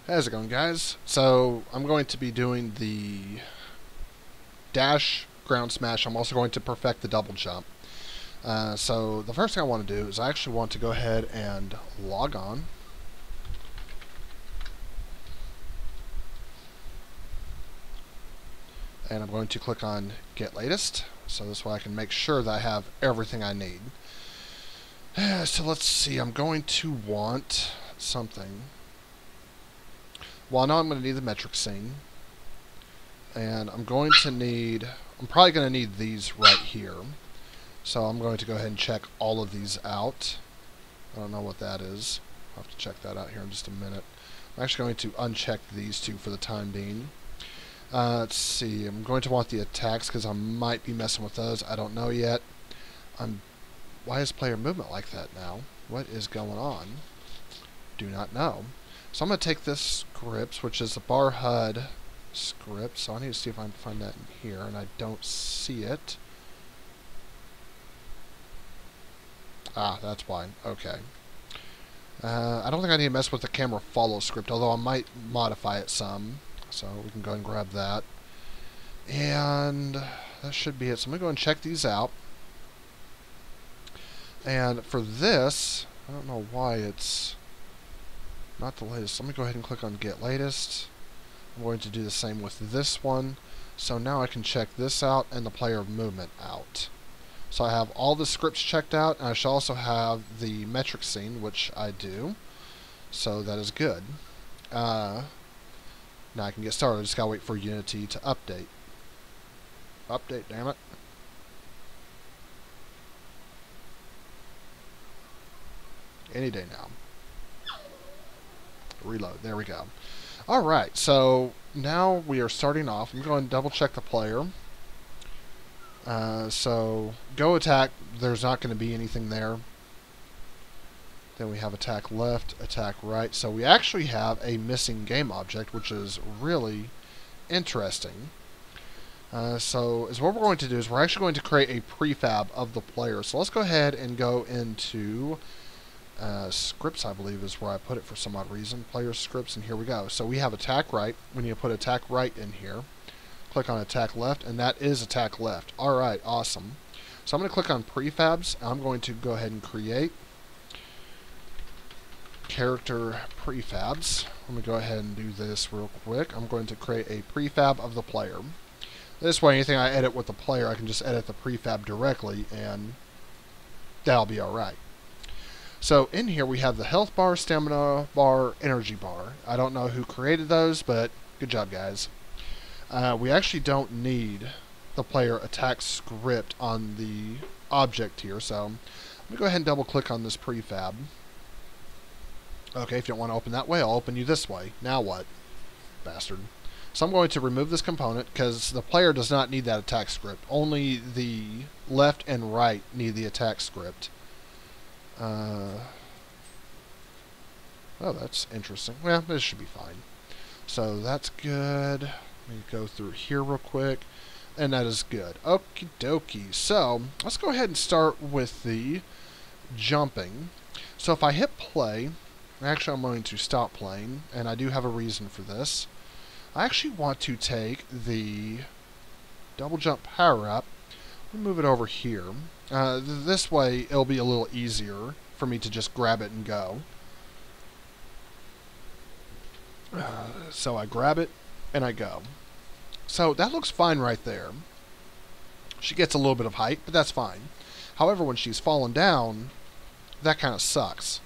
How's it going, guys? So I'm going to be doing the dash ground smash. I'm also going to perfect the double jump. So the first thing I want to do is I actually want to go ahead and log on. And I'm going to click on Get Latest. So this way I can make sure that I have everything I need. So let's see. I'm going to want something. Well, I know I'm going to need the metric scene. And I'm going to need... I'm probably going to need these right here. So I'm going to go ahead and check all of these out. I don't know what that is. I'll have to check that out here in just a minute. I'm actually going to uncheck these two for the time being. Let's see. I'm going to want the attacks because I might be messing with those. I don't know yet. Why is player movement like that now? What is going on? Do not know. So I'm going to take this script, which is the bar HUD script. So I need to see if I can find that in here, and I don't see it. Ah, that's why. Okay. I don't think I need to mess with the camera follow script, although I might modify it some. So we can go ahead and grab that. And that should be it. So I'm going to go and check these out. And for this, I don't know why it's not the latest. So I'm going to go ahead and click on Get Latest. I'm going to do the same with this one. So now I can check this out and the player movement out. So I have all the scripts checked out, and I shall also have the metric scene, which I do. So that is good. Now I can get started. I just gotta wait for Unity to update. Update, damn it. Any day now. Reload. There we go. Alright, so now we are starting off. I'm going to double check the player. So go attack, there's not going to be anything there. Then we have attack left, attack right. So we actually have a missing game object, which is really interesting. So what we're going to do is we're actually going to create a prefab of the player. So let's go ahead and go into scripts, I believe is where I put it for some odd reason. Player scripts, and here we go. So we have attack right. We need to put attack right in here. Click on attack left, and that is attack left. Alright, awesome. So I'm going to click on prefabs. I'm going to go ahead and create character prefabs. Let me go ahead and do this real quick. I'm going to create a prefab of the player. This way, anything I edit with the player, I can just edit the prefab directly, and that'll be alright. So in here we have the health bar, stamina bar, energy bar. I don't know who created those, but good job, guys. We actually don't need the player attack script on the object here, so I'm going to go ahead and double click on this prefab. Okay, if you don't want to open that way, I'll open you this way. Now what? Bastard. So I'm going to remove this component because the player does not need that attack script. Only the left and right need the attack script. Oh, that's interesting. Well, this should be fine. So that's good. Let me go through here real quick. And that is good. Okie dokie. So let's go ahead and start with the jumping. So if I hit play, actually I'm going to stop playing, and I do have a reason for this. I actually want to take the double jump power up and move it over here. This way it'll be a little easier for me to just grab it and go. So I grab it and I go. So that looks fine right there. She gets a little bit of height, but that's fine. However, when she's falling down, that kind of sucks.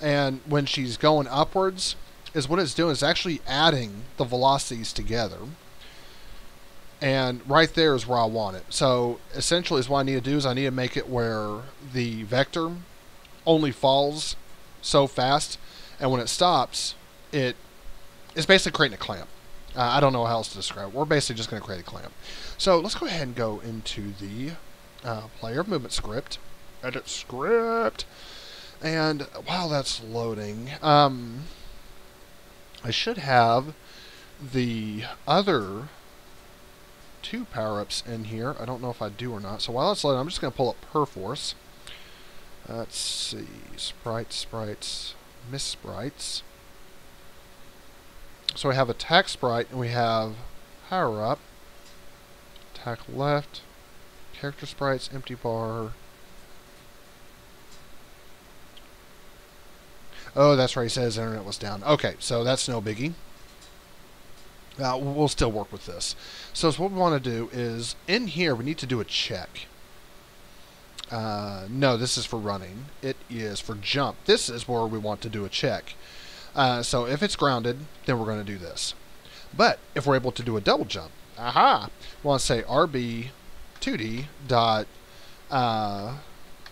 And when she's going upwards, is what it's doing is actually adding the velocities together. And right there is where I want it. So essentially is what I need to do is I need to make it where the vector only falls so fast, and when it stops, it's basically creating a clamp. I don't know how else to describe it. We're basically just going to create a clamp. So let's go ahead and go into the player movement script. Edit script. And while that's loading, I should have the other two power-ups in here. I don't know if I do or not. So while it's loading, I'm just going to pull up Perforce. Let's see. Sprites, Miss Sprites. So we have attack sprite and we have power up, attack left, character sprites, empty bar. Oh, that's right. He says internet was down. Okay, so that's no biggie. We'll still work with this. So what we want to do is, in here, we need to do a check. No, this is for running. It is for jump. This is where we want to do a check. So if it's grounded, then we're going to do this. But if we're able to do a double jump, aha, we want to say RB2D dot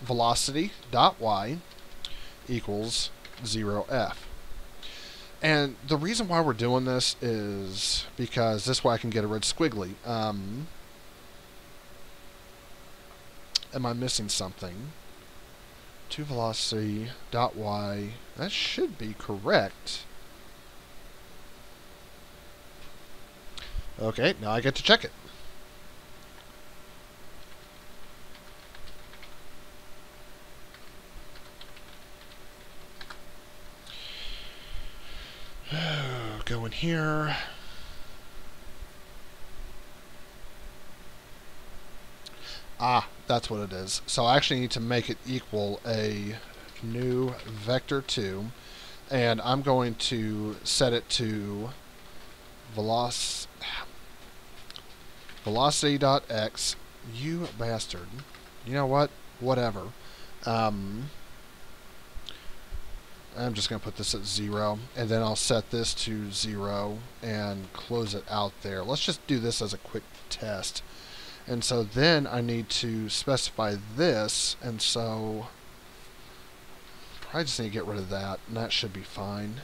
velocity dot y equals 0f. And the reason why we're doing this is because this way I can get a red squiggly. Am I missing something? To velocity dot y. That should be correct. Okay, now I get to check it. Go in here. Ah, that's what it is. So I actually need to make it equal a new vector 2, and I'm going to set it to velocity.x. You bastard. You know what? Whatever. I'm just going to put this at 0, and then I'll set this to 0 and close it out there. Let's just do this as a quick test. And so then I need to specify this, and so I just need to get rid of that, and that should be fine.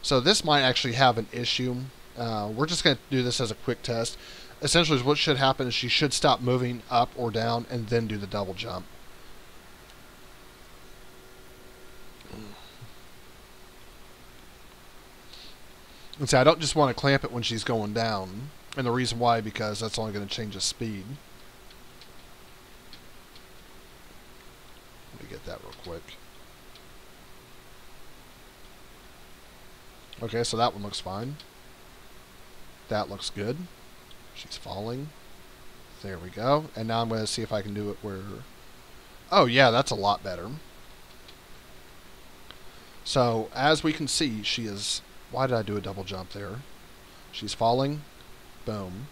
So this might actually have an issue. We're just going to do this as a quick test. Essentially, what should happen is she should stop moving up or down and then do the double jump. And so I don't just want to clamp it when she's going down. And the reason why, because that's only going to change the speed. Let me get that real quick. Okay, so that one looks fine. That looks good. She's falling. There we go. And now I'm going to see if I can do it where... Oh, yeah, that's a lot better. So, as we can see, she is... Why did I do a double jump there? She's falling. Boom.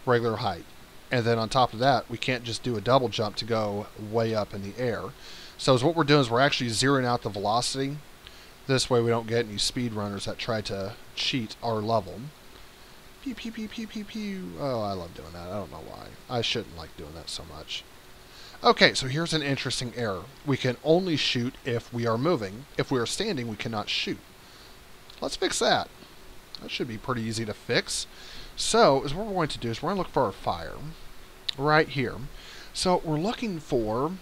Regular height. And then on top of that, we can't just do a double jump to go way up in the air. So what we're doing is we're actually zeroing out the velocity. This way we don't get any speedrunners that try to cheat our level. Pew, pew, pew, pew, pew, pew. Oh, I love doing that. I don't know why. I shouldn't like doing that so much. Okay, so here's an interesting error. We can only shoot if we are moving. If we are standing, we cannot shoot. Let's fix that. That should be pretty easy to fix. So, what we're going to do is we're going to look for our fire right here. So, we're looking for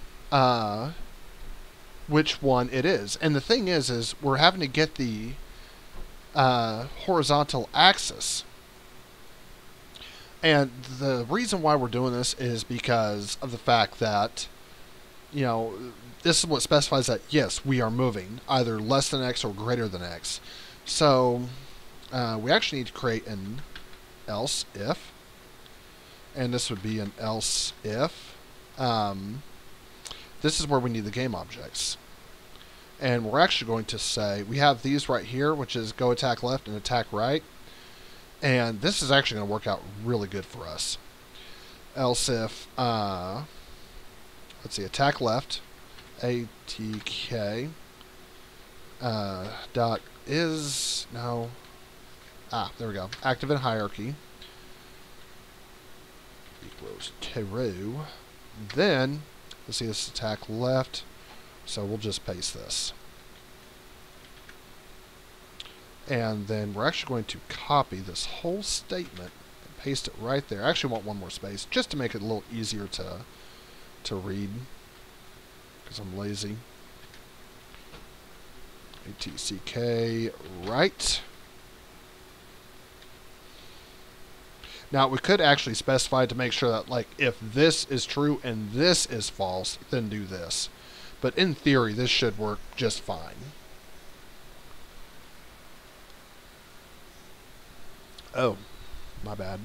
which one it is. And the thing is we're having to get the horizontal axis. And the reason why we're doing this is because of the fact that, you know, this is what specifies that, yes, we are moving, either less than x or greater than x. So, we actually need to create an else if, and this would be an else if. This is where we need the game objects. And we're actually going to say, we have these right here, which is go attack left and attack right. And this is actually going to work out really good for us. Else if, let's see, attack left, ATK, dot is, no, there we go, active in hierarchy, equals true. Then, let's see, this attack left, so we'll just paste this. And then we're actually going to copy this whole statement and paste it right there. I actually want one more space, just to make it a little easier to read, because I'm lazy. ATCK right. Now, we could actually specify to make sure that, like, if this is true and this is false, then do this. But in theory, this should work just fine. Oh, my bad.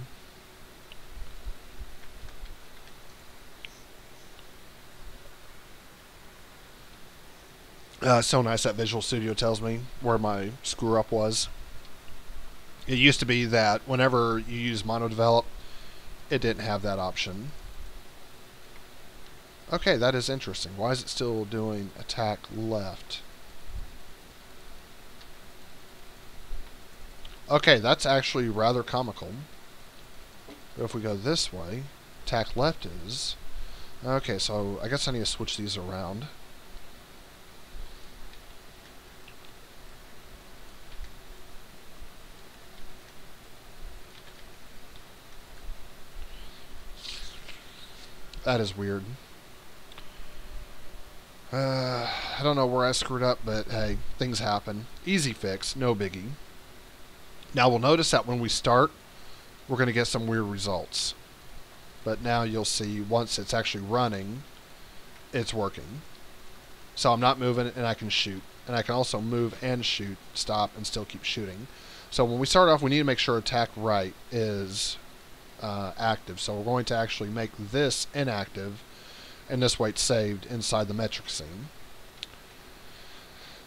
So nice that Visual Studio tells me where my screw up was. It used to be that whenever you use MonoDevelop, it didn't have that option. Okay, that is interesting. Why is it still doing attack left? Okay, that's actually rather comical. But if we go this way, attack left is... Okay, so I guess I need to switch these around. That is weird. I don't know where I screwed up, but hey, things happen. Easy fix, no biggie. Now we'll notice that when we start, we're going to get some weird results. But now you'll see once it's actually running, it's working. So I'm not moving and I can shoot. And I can also move and shoot, stop, and still keep shooting. So when we start off, we need to make sure attack right is active. So we're going to actually make this inactive, and this way it's saved inside the metric scene.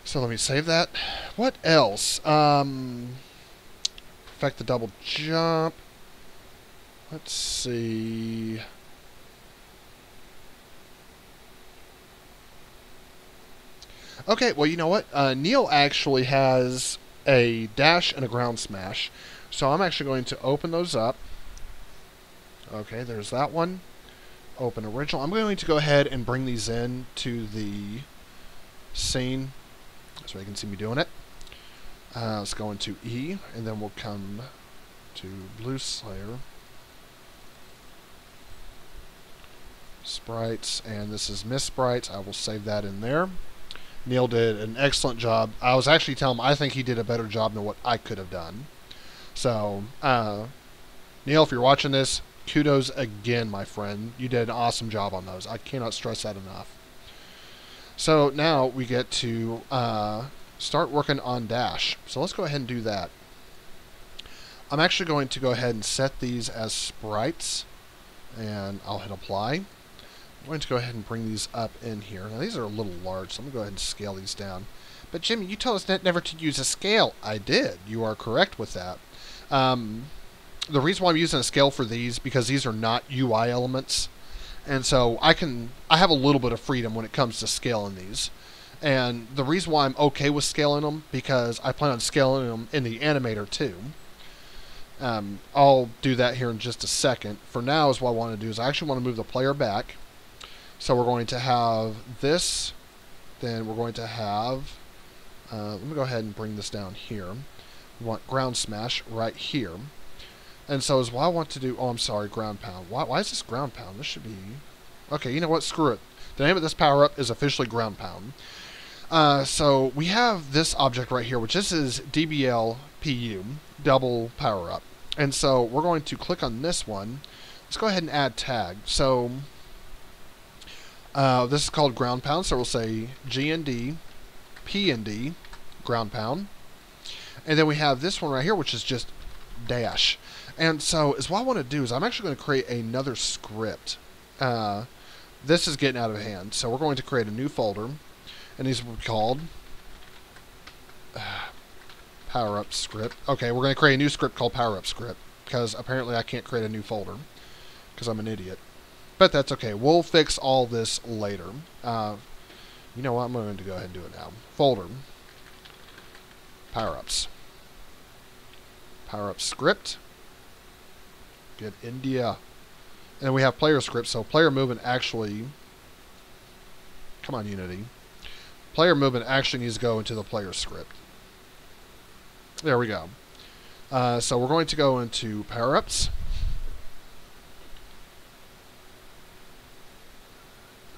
So let me save that. What else? Perfect the double jump. Let's see. Okay, well, you know what? Neil actually has a dash and a ground smash. So I'm actually going to open those up. Okay, there's that one. Open original. I'm going to go ahead and bring these in to the scene so you can see me doing it. Let's go into E, and then we'll come to Blue Slayer. Sprites, and this is Miss Sprites. I will save that in there. Neil did an excellent job. I was actually telling him I think he did a better job than what I could have done. So, Neil, if you're watching this, kudos again, my friend. You did an awesome job on those. I cannot stress that enough. So now we get to start working on Dash. So let's go ahead and do that. I'm actually going to go ahead and set these as sprites, and I'll hit apply. I'm going to go ahead and bring these up in here. Now these are a little large, so I'm going to go ahead and scale these down. But Jimmy, you told us never to use a scale. I did. You are correct with that. The reason why I'm using a scale for these, because these are not UI elements. And so I have a little bit of freedom when it comes to scaling these. And the reason why I'm okay with scaling them, because I plan on scaling them in the animator too. I'll do that here in just a second. For now, is what I want to do is I actually want to move the player back. So we're going to have this, then we're going to have, let me go ahead and bring this down here. We want ground smash right here. And so is what I want to do, oh, I'm sorry, ground pound. Why is this ground pound? This should be, okay, you know what, screw it. The name of this power-up is officially ground pound. So we have this object right here, which this is DBL PU, double power-up. And so we're going to click on this one. Let's go ahead and add tag. So this is called ground pound, so we'll say GND, PND, ground pound. And then we have this one right here, which is just dash. And so is what I want to do is I'm actually going to create another script. This is getting out of hand. So we're going to create a new folder, and these will be called Power Up Script. Okay, we're going to create a new script called Power Up Script, because apparently I can't create a new folder, because I'm an idiot. But that's okay. We'll fix all this later. You know what? I'm going to go ahead and do it now. Folder. Power-ups. Power-up script. Get India. And we have player script. So player movement actually... Come on, Unity. Player movement actually needs to go into the player script. There we go. So we're going to go into power-ups.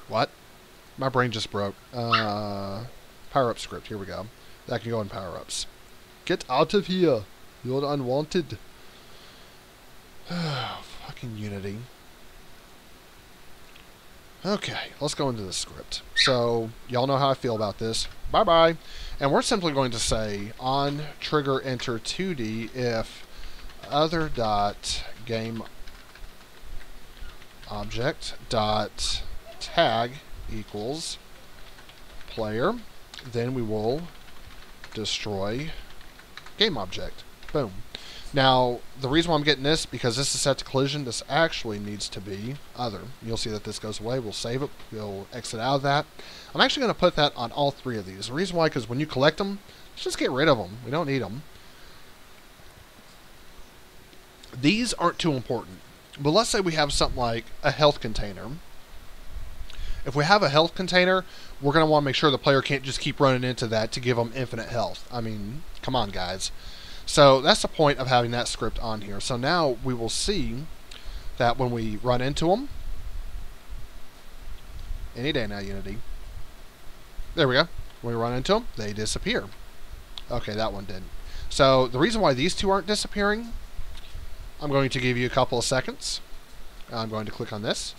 What? My brain just broke. Power-up script. Here we go. That can go in power-ups. Get out of here. You're unwanted. Fucking Unity. Okay, let's go into the script. So, y'all know how I feel about this. Bye-bye. And we're simply going to say on trigger enter 2D if other dot game object dot tag equals player. Then we will destroy game object. Boom. Now, the reason why I'm getting this, because this is set to collision, this actually needs to be other. You'll see that this goes away. We'll save it. We'll exit out of that. I'm actually going to put that on all three of these. The reason why, because when you collect them, let's just get rid of them. We don't need them. These aren't too important. But let's say we have something like a health container. If we have a health container, we're going to want to make sure the player can't just keep running into that to give them infinite health. I mean, come on, guys. So that's the point of having that script on here. So now we will see that when we run into them, any day now, Unity. There we go. When we run into them, they disappear. Okay, that one didn't. So the reason why these two aren't disappearing, I'm going to give you a couple of seconds. I'm going to click on this.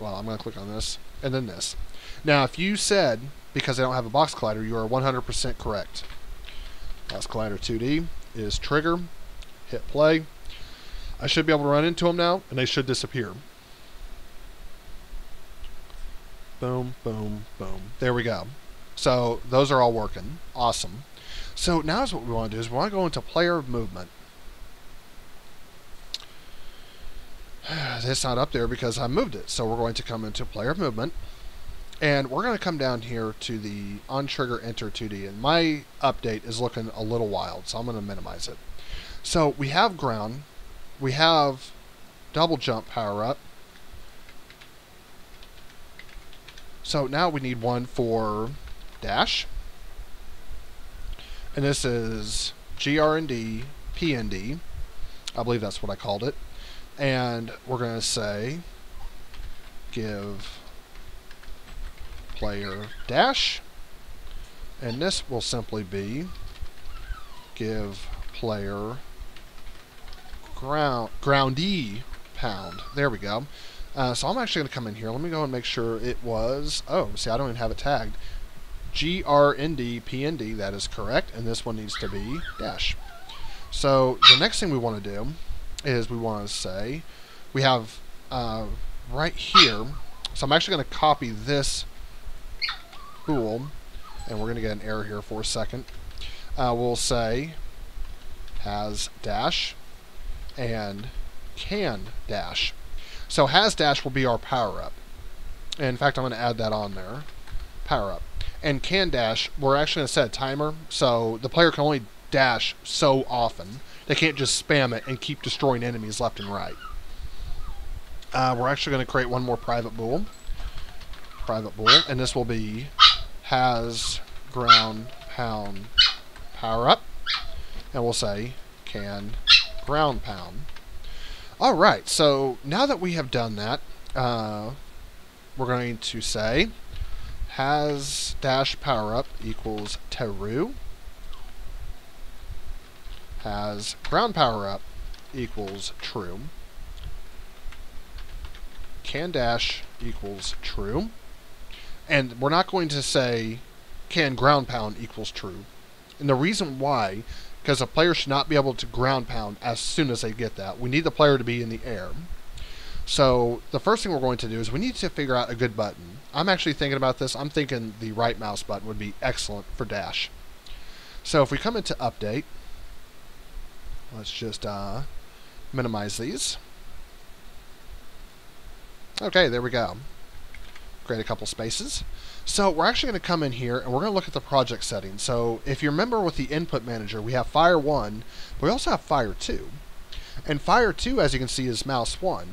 Well, I'm going to click on this, and then this. Now, if you said, because they don't have a box collider, you are 100% correct. Box Collider 2D is trigger, hit play. I should be able to run into them now, and they should disappear. Boom, boom, boom. There we go. So those are all working. Awesome. So now is what we want to do is we want to go into player movement. It's not up there because I moved it. So we're going to come into player movement. And we're going to come down here to the on-trigger enter 2D. And my update is looking a little wild, so I'm going to minimize it. So we have ground. We have double jump power up. So now we need one for dash. And this is GRND, PND. I believe that's what I called it. And we're going to say give player dash, and this will simply be give player groundy pound. There we go. So I'm actually going to come in here. Let me go and make sure it was, oh, see, I don't even have it tagged. GRND PND, that is correct, and this one needs to be dash. So the next thing we want to do is we want to say we have right here, so I'm actually going to copy this bool, and we're going to get an error here for a second. We'll say has dash and can dash. So has dash will be our power up. And in fact, I'm going to add that on there. Power up. And can dash, we're actually going to set a timer, so the player can only dash so often. They can't just spam it and keep destroying enemies left and right. We're actually going to create one more private bool. Private bool, and this will be has ground pound power up, and we'll say can ground pound. Alright, so now that we have done that, we're going to say has dash power up equals true, has ground power up equals true, can dash equals true. And we're not going to say can ground pound equals true. And the reason why, because a player should not be able to ground pound as soon as they get that. We need the player to be in the air. So the first thing we're going to do is we need to figure out a good button. I'm actually thinking about this. I'm thinking the right mouse button would be excellent for dash. So if we come into update, let's just minimize these. Okay, there we go. Create a couple spaces. So we're actually going to come in here and we're going to look at the project settings. So if you remember with the input manager, we have Fire 1, but we also have Fire 2. And Fire 2, as you can see, is mouse 1.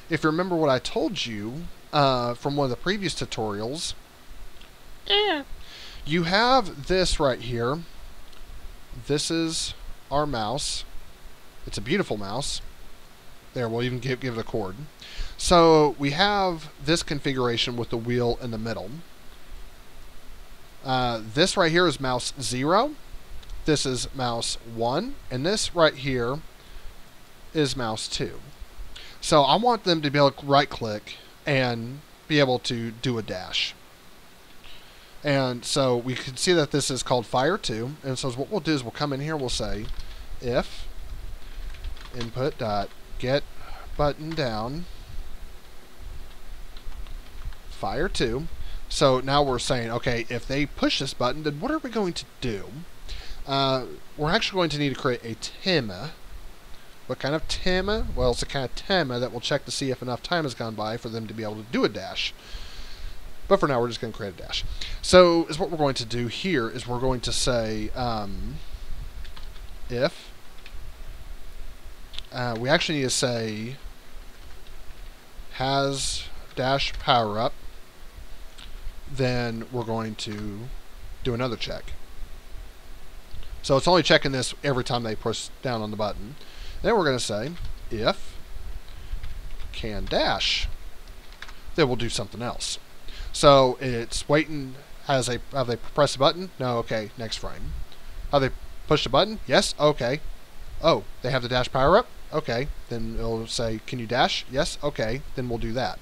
If you remember what I told you from one of the previous tutorials, you have this right here. This is our mouse. It's a beautiful mouse. There, we'll even give it a cord. So we have this configuration with the wheel in the middle. This right here is mouse 0. This is mouse 1. And this right here is mouse 2. So I want them to be able to right click and be able to do a dash. And so we can see that this is called Fire 2. And so what we'll do is we'll come in here, we'll say if input dot get button down fire 2. So now we're saying, okay, if they push this button, then what are we going to do? We're actually going to need to create a timer. What kind of timer? Well, it's a kind of timer that will check to see if enough time has gone by for them to be able to do a dash. But for now, we're just going to create a dash. So is what we're going to do here is we're going to say if we actually need to say has dash power up, then we're going to do another check. So it's only checking this every time they push down on the button. Then we're going to say if can dash, then we'll do something else. So it's waiting. Have they pressed the button? No. Okay. Next frame. Have they pushed the button? Yes. Okay. Oh, they have the dash power up? Okay. Then it'll say, can you dash? Yes. Okay. Then we'll do that.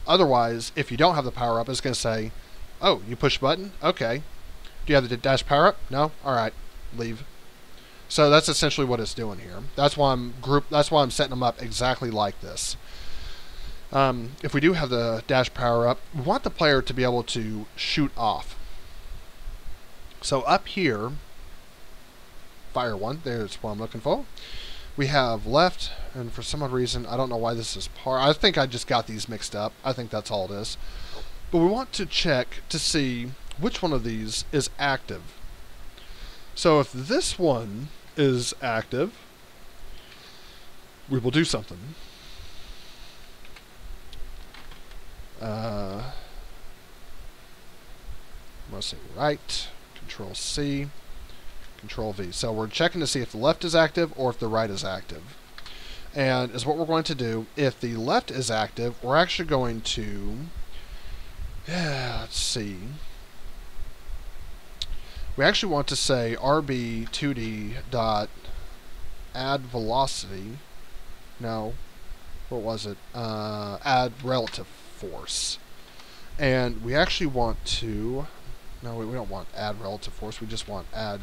Otherwise, if you don't have the power up, it's going to say, oh, you push the button? Okay. Do you have the dash power up? No? All right. Leave. So that's essentially what it's doing here. That's why I'm setting them up exactly like this. If we do have the dash power up, we want the player to be able to shoot off. So up here, fire 1, there's what I'm looking for. We have left, and for some odd reason, I don't know why this is I think I just got these mixed up. I think that's all it is. But we want to check to see which one of these is active. So if this one is active, we will do something. Let's see, right, Control C, Control V. So we're checking to see if the left is active or if the right is active. And is what we're going to do. If the left is active, we're actually going to, let's see. We actually want to say RB2D dot add velocity. No, what was it? Add relative force. And we actually want to, no, we don't want add relative force. We just want add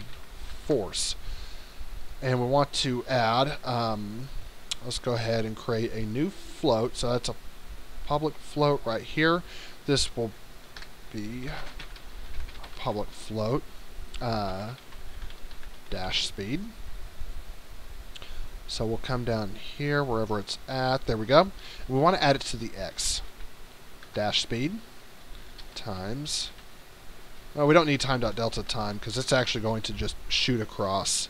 force. And we want to add, let's go ahead and create a new float. So that's a public float right here. This will be a public float. Dash speed. So we'll come down here wherever it's at. There we go. We want to add it to the X. Dash speed times. Well, we don't need time.delta time because it's actually going to just shoot across.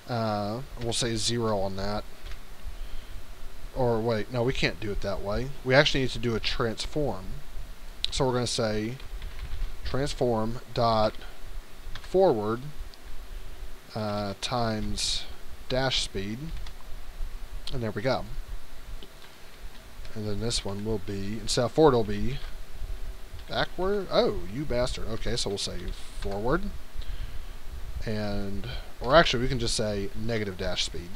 We'll say 0 on that. Or wait, no, we can't do it that way. We actually need to do a transform. So we're going to say transform dot forward times dash speed, and there we go. And then this one will be, instead of forward, it'll be backward. Oh, you bastard. Okay, so we'll say forward, and, or actually we can just say negative dash speed.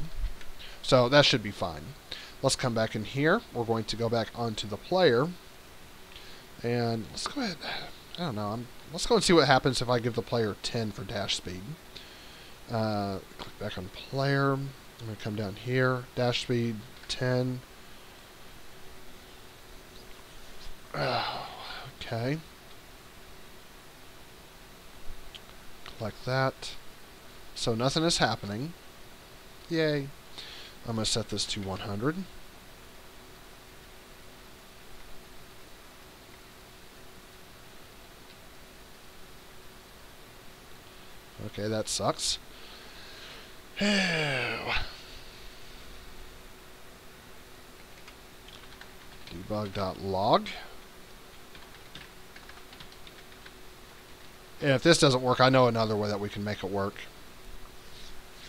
So that should be fine. Let's come back in here. We're going to go back onto the player, and let's go ahead, I don't know, let's go and see what happens if I give the player 10 for dash speed. Click back on player. I'm going to come down here. Dash speed 10. Okay. Like that. So nothing is happening. Yay. I'm going to set this to 100. Okay, that sucks. Debug.log. And if this doesn't work, I know another way that we can make it work.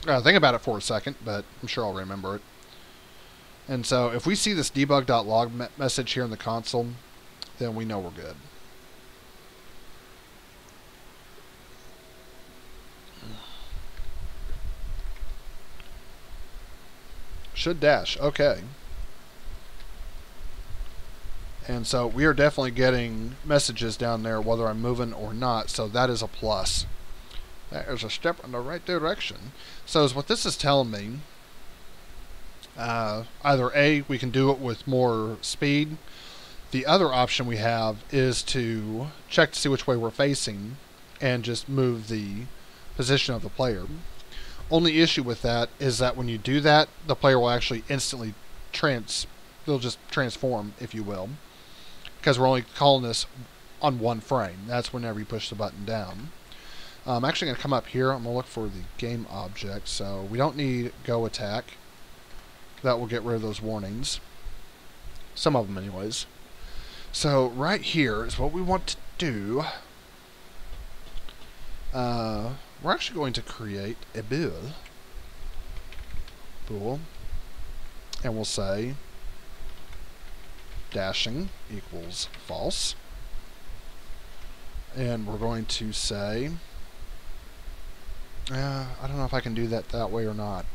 Think about it for a second, but I'm sure I'll remember it. And so if we see this debug.log message here in the console, then we know we're good. Should dash. Okay. And so we are definitely getting messages down there whether I'm moving or not, so that is a plus. That is a step in the right direction. So what this is telling me Either A, we can do it with more speed. The other option we have is to check to see which way we're facing and just move the position of the player. Only issue with that is that when you do that, the player will actually instantly they'll just transform, if you will, because we're only calling this on one frame. That's whenever you push the button down. I'm actually going to come up here. I'm going to look for the game object. So we don't need go attack. That will get rid of those warnings. Some of them anyways. So right here is what we want to do. We're actually going to create a bool. And we'll say dashing equals false. And we're going to say, I don't know if I can do that way or not.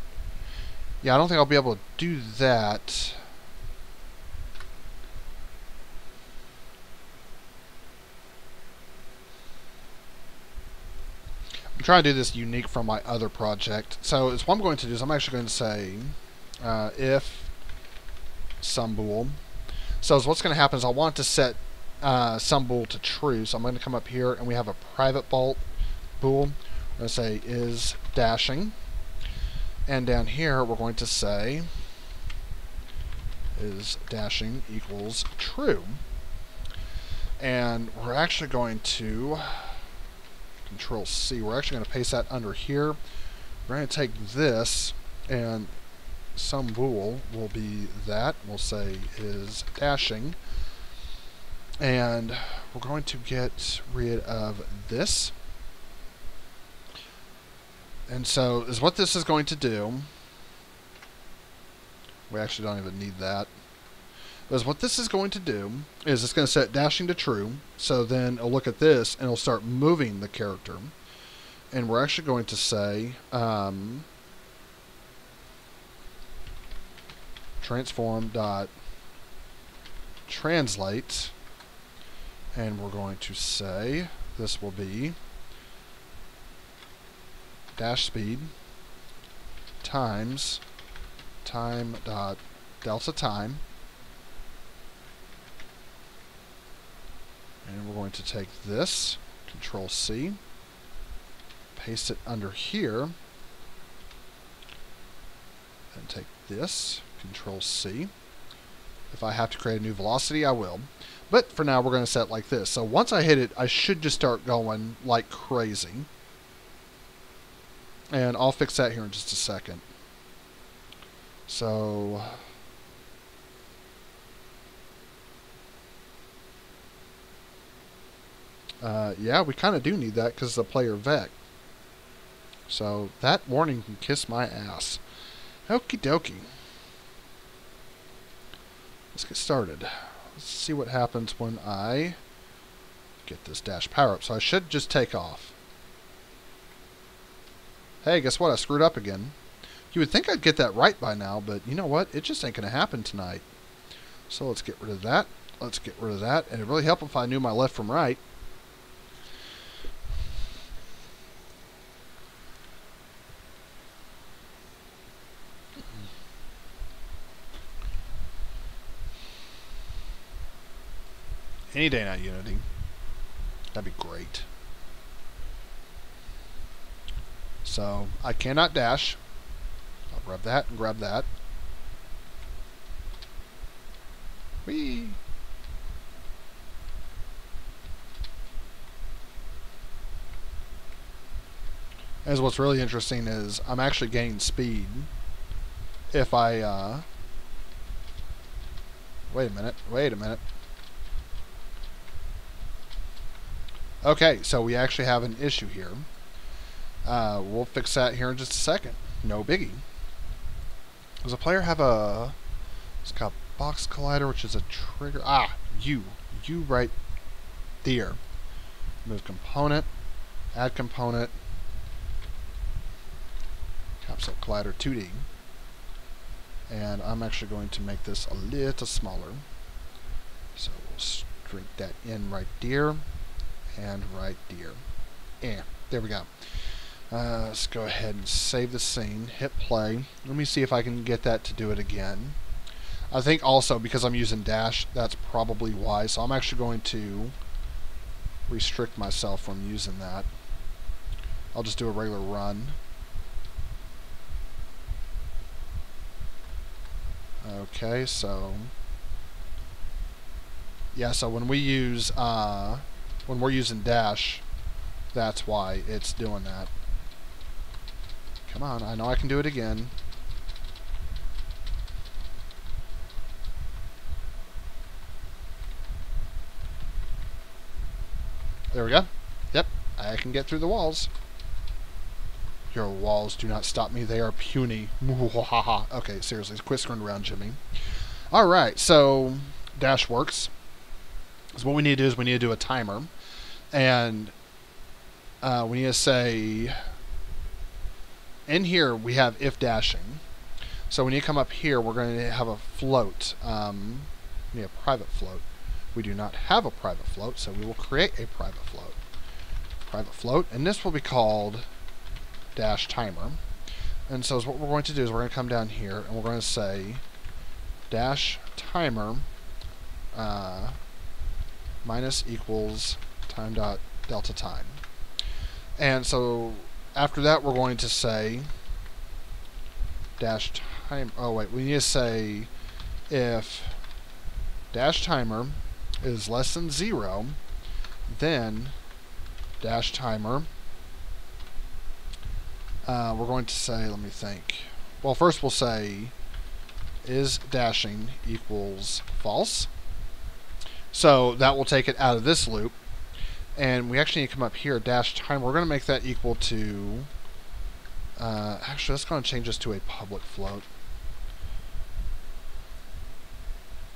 Yeah, I don't think I'll be able to do that. I'm trying to do this unique from my other project. So what I'm going to do is I'm actually going to say if some bool. So what's going to happen is I want to set some bool to true. So I'm going to come up here and we have a private bool. We're going to say is dashing. And down here we're going to say is dashing equals true. And we're actually going to Control C. We're actually going to paste that under here. We're going to take this and some bool will be that. We'll say is dashing. And we're going to get rid of this. And so is what this is going to do. We actually don't even need that. Because what this is going to do is it's going to set dashing to true. So then it'll look at this and it'll start moving the character. And we're actually going to say transform.translate. And we're going to say this will be dash speed times time dot delta time. And we're going to take this, Control C, paste it under here, and take this, Control C. If I have to create a new velocity, I will. But for now, we're going to set it like this. So once I hit it, I should just start going like crazy. And I'll fix that here in just a second. So yeah, we kind of do need that because it's a player vec. So that warning can kiss my ass. Okie dokie. Let's get started. Let's see what happens when I get this dash power up. So I should just take off. Hey, guess what? I screwed up again. You would think I'd get that right by now, but you know what? It just ain't going to happen tonight. So let's get rid of that. Let's get rid of that. And it'd really help if I knew my left from right. Any day now, Unity. That'd be great. So I cannot dash. I'll grab that and grab that. Whee! As what's really interesting is I'm actually gaining speed if I wait a minute. Okay, so we actually have an issue here. We'll fix that here in just a second. No biggie. Does a player have a... It's got box collider, which is a trigger. You right there. Move component. Add component. Capsule collider 2D. And I'm actually going to make this a little smaller. So we'll shrink that in right there. And right there. There we go. Let's go ahead and save the scene, hit play. Let me see if I can get that to do it again. I think also because I'm using dash, that's probably why. So I'm actually going to restrict myself from using that. I'll just do a regular run. Okay, so yeah, so when we use when we're using dash, that's why it's doing that. Come on, I know I can do it again. There we go. Yep, I can get through the walls. Your walls do not stop me. They are puny. Okay, seriously, quit screwing around, Jimmy. Alright, so dash works. So what we need to do is we need to do a timer. And we need to say, in here we have if dashing. So when you come up here, we're going to have a float. We need a private float. We do not have a private float, so we will create a private float. Private float, and this will be called dash timer. And so what we're going to do is we're going to come down here and we're going to say dash timer minus equals time dot delta time. And so after that we're going to say dash time. Oh wait, we need to say if dash timer is less than 0, then dash timer. We're going to say, let me think. Well, first we'll say is dashing equals false. So that will take it out of this loop. And we actually need to come up here, dash timer. We're going to make that equal to, actually, let's go and change this to a public float.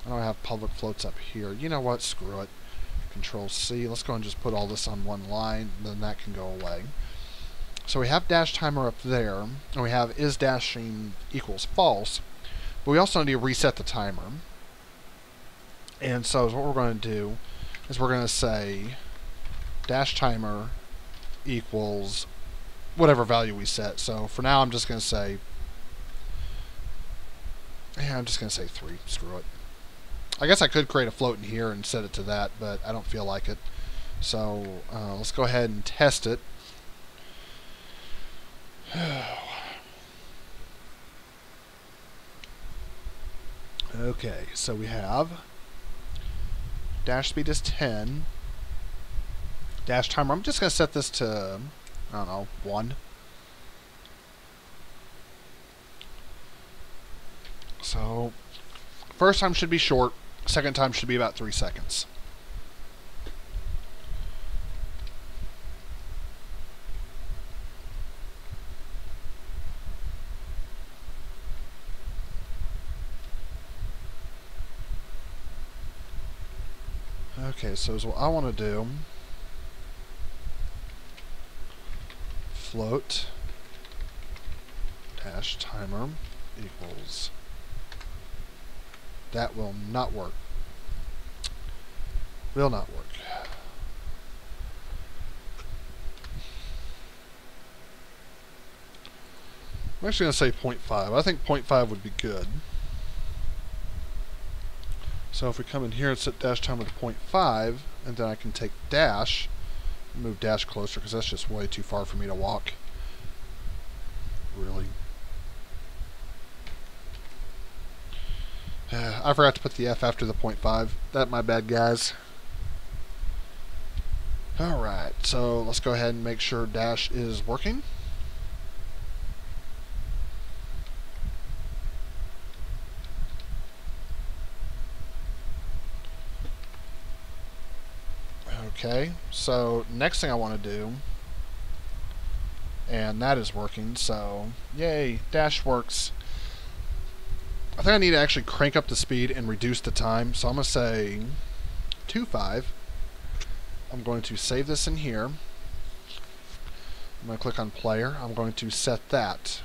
I don't have public floats up here. You know what? Screw it. Control C. Let's go and just put all this on one line. Then that can go away. So we have dash timer up there, and we have is dashing equals false, but we also need to reset the timer. And so what we're going to do is we're going to say dash timer equals whatever value we set. So for now I'm just going to say, yeah, I'm just going to say 3. Screw it. I guess I could create a float in here and set it to that, but I don't feel like it. So let's go ahead and test it. Okay, so we have dash speed is 10. Dash timer, I'm just going to set this to, I don't know, 1. So, first time should be short, second time should be about 3 seconds. Okay, so what I want to do, float dash timer equals, that will not work. Will not work. I'm actually going to say 0.5. I think 0.5 would be good. So if we come in here and set dash timer to 0.5, and then I can take dash, move dash closer because that's just way too far for me to walk. Really. I forgot to put the F after the 0.5. That's my bad, guys. Alright, so let's go ahead and make sure dash is working. Okay, so next thing I want to do, and that is working, so yay, dash works. I think I need to actually crank up the speed and reduce the time, so I'm going to say 2.5. I'm going to save this in here. I'm going to click on player. I'm going to set that.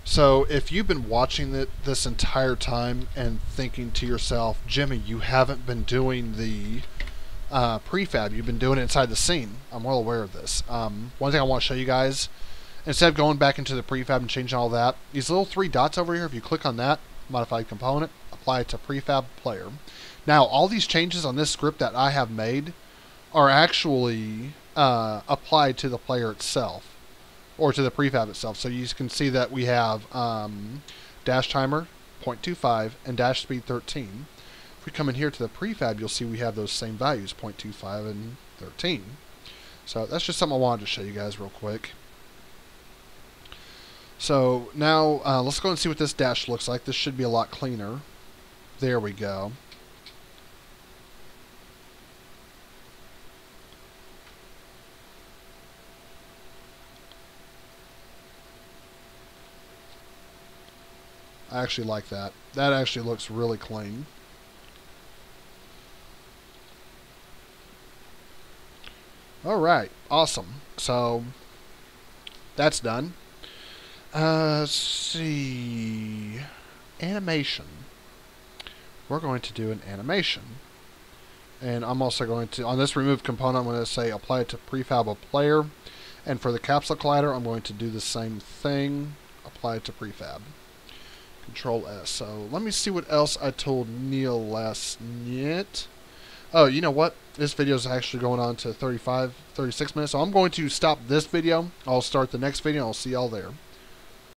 So if you've been watching it this entire time and thinking to yourself, Jimmy, you haven't been doing the prefab. You've been doing it inside the scene. I'm well aware of this. One thing I want to show you guys, instead of going back into the prefab and changing all that, these little three dots over here, if you click on that, modified component, apply it to prefab player. Now, all these changes on this script that I have made are actually applied to the player itself, or to the prefab itself. So you can see that we have dash timer 0.25 and dash speed 13. If we come in here to the prefab, you'll see we have those same values, 0.25 and 13. So that's just something I wanted to show you guys real quick. So now let's go and see what this dash looks like. This should be a lot cleaner. There we go. I actually like that. That actually looks really clean. Alright, awesome. So, that's done. Let's see. Animation. We're going to do an animation. And I'm also going to, on this remove component, I'm going to say apply it to prefab a player. And for the capsule collider, I'm going to do the same thing. Apply it to prefab. Control S. So let me see what else I told Neil last night. Oh, you know what? This video is actually going on to 36 minutes. So I'm going to stop this video. I'll start the next video. I'll see y'all there.